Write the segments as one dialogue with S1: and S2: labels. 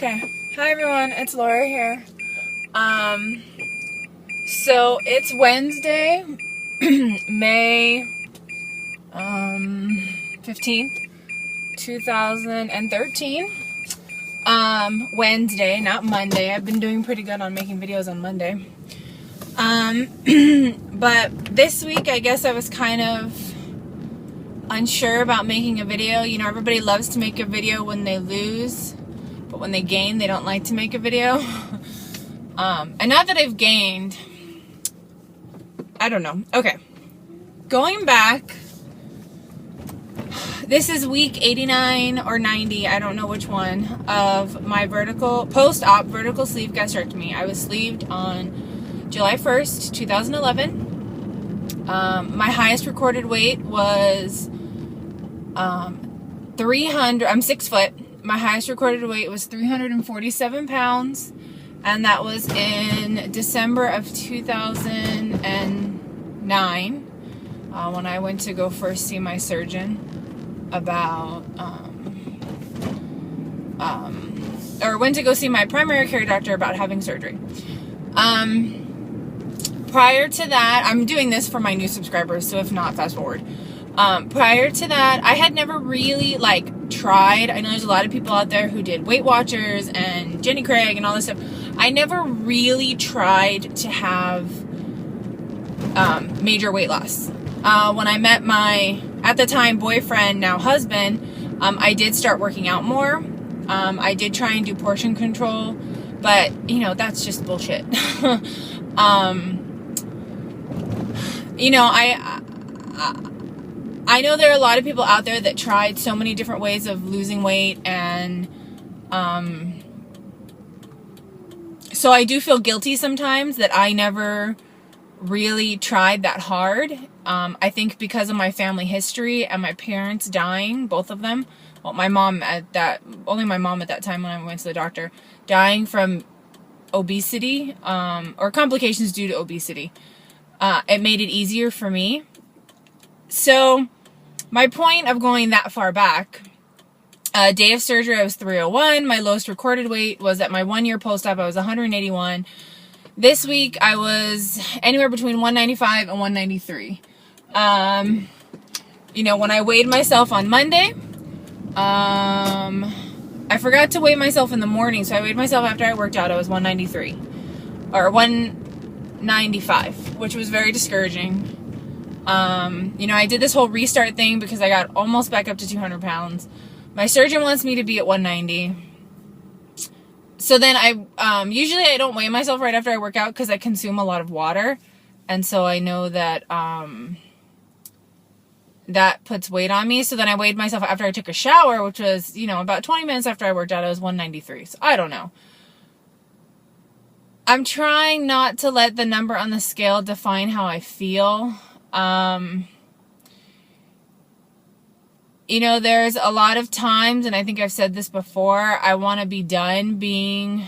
S1: Okay. Hi everyone, it's Laura here. So it's Wednesday, May 15th, 2013. Wednesday, not Monday. I've been doing pretty good on making videos on Monday. But this week I guess I was kind of unsure about making a video. You know, everybody loves to make a video when they lose, but when they gain, they don't like to make a video. And not that I've gained, I don't know. Okay. Going back, this is week 89 or 90, I don't know which one, of my post-op vertical sleeve gastrectomy. I was sleeved on July 1st, 2011. My highest recorded weight was 300, I'm 6 foot. My highest recorded weight was 347 pounds. And that was in December of 2009, when I went to go first see my surgeon about, or went to go see my primary care doctor about having surgery. Prior to that, I'm doing this for my new subscribers, so if not, fast forward. Prior to that, I had never really, tried. I know there's a lot of people out there who did Weight Watchers and Jenny Craig and all this stuff. I never really tried to have major weight loss. When I met my, at the time, boyfriend, now husband, I did start working out more. I did try and do portion control, but, you know, that's just bullshit. You know, I know there are a lot of people out there that tried so many different ways of losing weight, and so I do feel guilty sometimes that I never really tried that hard. I think because of my family history and my parents dying, both of them. Well, only my mom at that time when I went to the doctor, dying from obesity, or complications due to obesity. It made it easier for me. So my point of going that far back, day of surgery, I was 301. My lowest recorded weight was at my 1 year post-op. I was 181. This week, I was anywhere between 195 and 193. You know, when I weighed myself on Monday, I forgot to weigh myself in the morning, so I weighed myself after I worked out. I was 193 or 195, which was very discouraging. You know, I did this whole restart thing because I got almost back up to 200 pounds. My surgeon wants me to be at 190. So then usually I don't weigh myself right after I work out because I consume a lot of water. And so I know that, that puts weight on me. So then I weighed myself after I took a shower, which was, you know, about 20 minutes after I worked out. I was 193. So I don't know. I'm trying not to let the number on the scale define how I feel. You know, there's a lot of times, and I think I've said this before, I want to be done being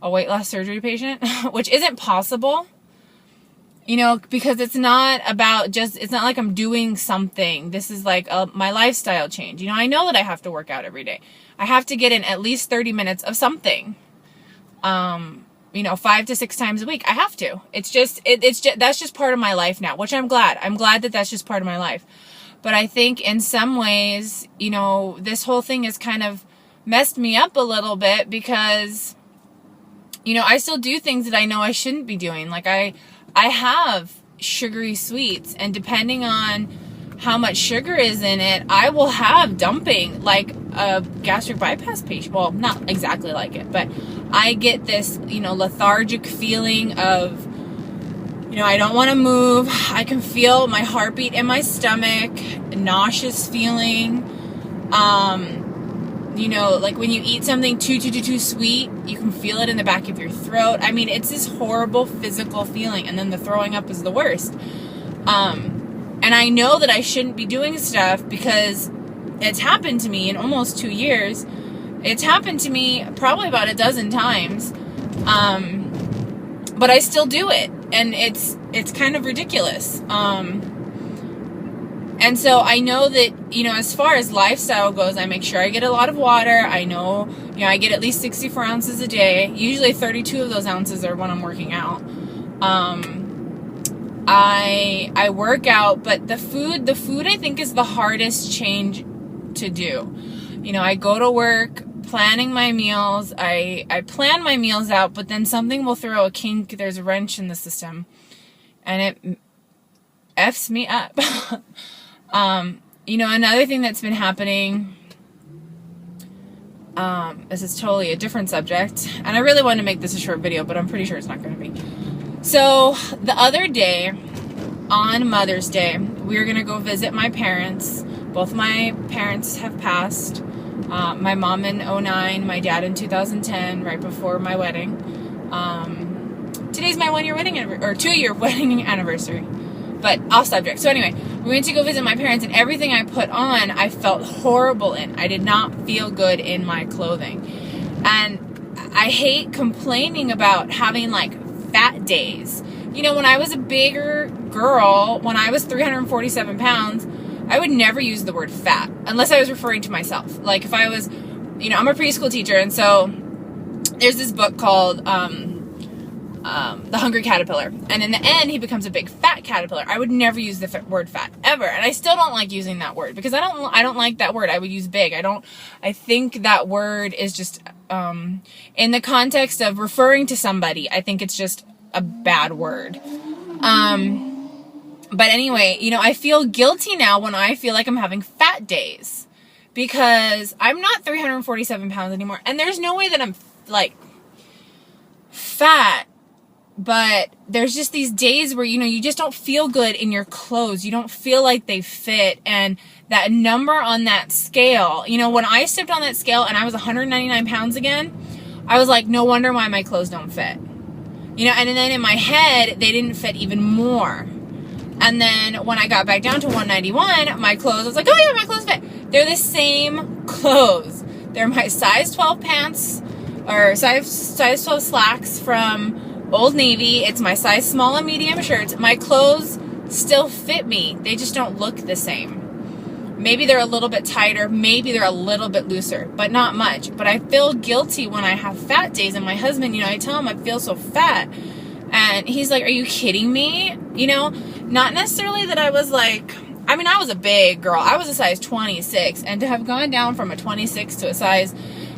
S1: a weight loss surgery patient, which isn't possible, you know, because it's not about it's not like I'm doing something. This is like my lifestyle change. You know, I know that I have to work out every day. I have to get in at least 30 minutes of something. You know, 5 to 6 times a week. I have to. It's just, that's just part of my life now, which I'm glad. I'm glad that that's just part of my life. But I think in some ways, you know, this whole thing has kind of messed me up a little bit because, you know, I still do things that I know I shouldn't be doing. Like I have sugary sweets, and depending on how much sugar is in it, I will have dumping, like a gastric bypass patient. Well, not exactly like it, but I get this, you know, lethargic feeling of, you know, I don't want to move. I can feel my heartbeat in my stomach, nauseous feeling. You know, like when you eat something too sweet, you can feel it in the back of your throat. I mean, it's this horrible physical feeling, and then the throwing up is the worst. And I know that I shouldn't be doing stuff because it's happened to me in almost 2 years. It's happened to me probably about a dozen times. But I still do it. And it's kind of ridiculous. And so I know that, as far as lifestyle goes, I make sure I get a lot of water. I know, I get at least 64 ounces a day. Usually 32 of those ounces are when I'm working out. I work out, but the food I think is the hardest change to do. I go to work planning my meals. I plan my meals out, but then something will throw a kink. There's a wrench in the system, and it F's me up. Another thing that's been happening, this is totally a different subject, and I really wanted to make this a short video, but I'm pretty sure it's not going to be. So the other day, on Mother's Day, we were going to go visit my parents. Both my parents have passed. My mom in 2009, my dad in 2010, right before my wedding. Today's my 1-year wedding or 2-year wedding anniversary. But off subject. So anyway, we went to go visit my parents, and everything I put on, I felt horrible in. I did not feel good in my clothing. And I hate complaining about having like fat days. When I was a bigger girl, when I was 347 pounds, I would never use the word fat unless I was referring to myself. Like if I was, I'm a preschool teacher, and so there's this book called The Hungry Caterpillar, and in the end he becomes a big fat caterpillar. I would never use the word fat ever, and I still don't like using that word because I don't like that word. I would use big. I think that word is just in the context of referring to somebody, I think it's just a bad word. But anyway, I feel guilty now when I feel like I'm having fat days because I'm not 347 pounds anymore, and there's no way that I'm like fat. But there's just these days where, you just don't feel good in your clothes. You don't feel like they fit. And that number on that scale, when I stepped on that scale and I was 199 pounds again, I was like, no wonder why my clothes don't fit. And then in my head, they didn't fit even more. And then when I got back down to 191, my clothes, I was like, oh yeah, my clothes fit. They're the same clothes. They're my size 12 pants or size 12 slacks from Old Navy. It's my size small and medium shirts. My clothes still fit me. They just don't look the same. Maybe they're a little bit tighter. Maybe they're a little bit looser, but not much. But I feel guilty when I have fat days. And my husband, I tell him I feel so fat. And he's like, are you kidding me? Not necessarily that I was like, I was a big girl. I was a size 26. And to have gone down from a 26 to a size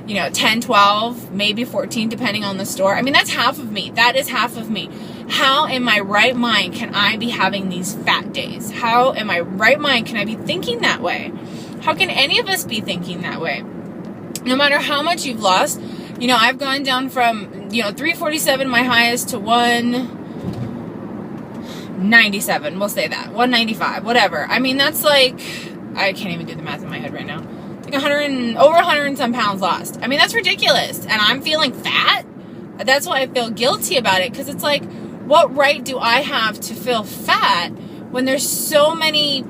S1: 10, 12, maybe 14, depending on the store. That's half of me. That is half of me. How in my right mind can I be having these fat days? How in my right mind can I be thinking that way? How can any of us be thinking that way? No matter how much you've lost, I've gone down from, 347, my highest, to 197. We'll say that. 195, whatever. That's like, I can't even do the math in my head right now. Over 100 and some pounds lost. That's ridiculous. And I'm feeling fat. That's why I feel guilty about it. Because it's like, what right do I have to feel fat when there's so many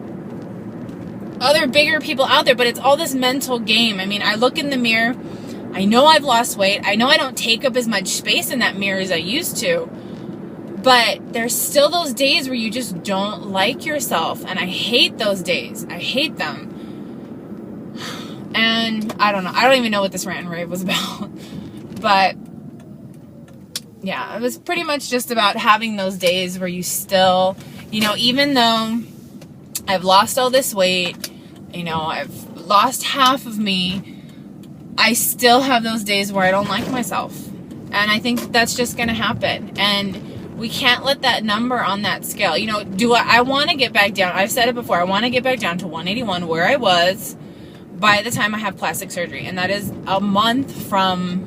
S1: other bigger people out there? But it's all this mental game. I look in the mirror. I know I've lost weight. I know I don't take up as much space in that mirror as I used to. But there's still those days where you just don't like yourself. And I hate those days. I hate them. And I don't know. I don't even know what this rant and rave was about. But yeah, it was pretty much just about having those days where you still, even though I've lost all this weight, I've lost half of me, I still have those days where I don't like myself. And I think that's just going to happen. And we can't let that number on that scale, I want to get back down. I've said it before. I want to get back down to 181 where I was by the time I have plastic surgery, and that is a month from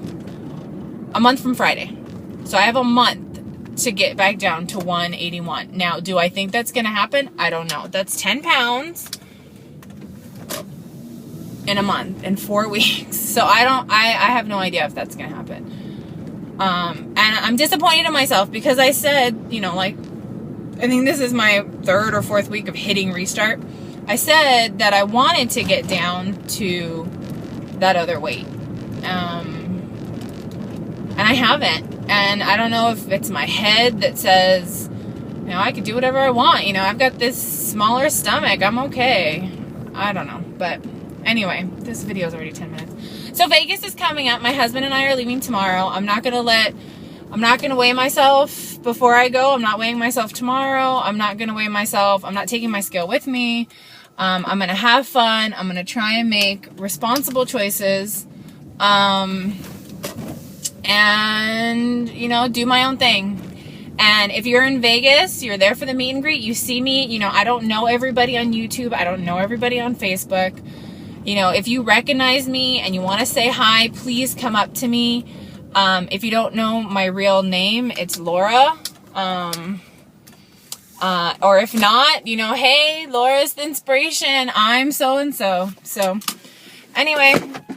S1: Friday. So I have a month to get back down to 181. Now, do I think that's going to happen? I don't know. That's 10 pounds in a month, in 4 weeks. So I have no idea if that's going to happen. And I'm disappointed in myself because I said, I think this is my 3rd or 4th week of hitting restart. I said that I wanted to get down to that other weight. And I haven't. And I don't know if it's my head that says, You know, I could do whatever I want. You know, I've got this smaller stomach. I'm okay. I don't know. But anyway, this video is already 10 minutes. So Vegas is coming up. My husband and I are leaving tomorrow. I'm not going to weigh myself before I go. I'm not weighing myself tomorrow. I'm not going to weigh myself. I'm not taking my scale with me. I'm going to have fun. I'm going to try and make responsible choices. And, you know, do my own thing. And if you're in Vegas, you're there for the meet and greet, you see me, you know, I don't know everybody on YouTube. I don't know everybody on Facebook. You know, if you recognize me and you want to say hi, please come up to me. If you don't know my real name, it's Laura. Or if not, you know, hey, Laura's the inspiration. I'm so-and-so. So anyway,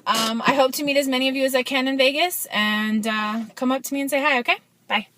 S1: I hope to meet as many of you as I can in Vegas, and come up to me and say hi, okay? Bye.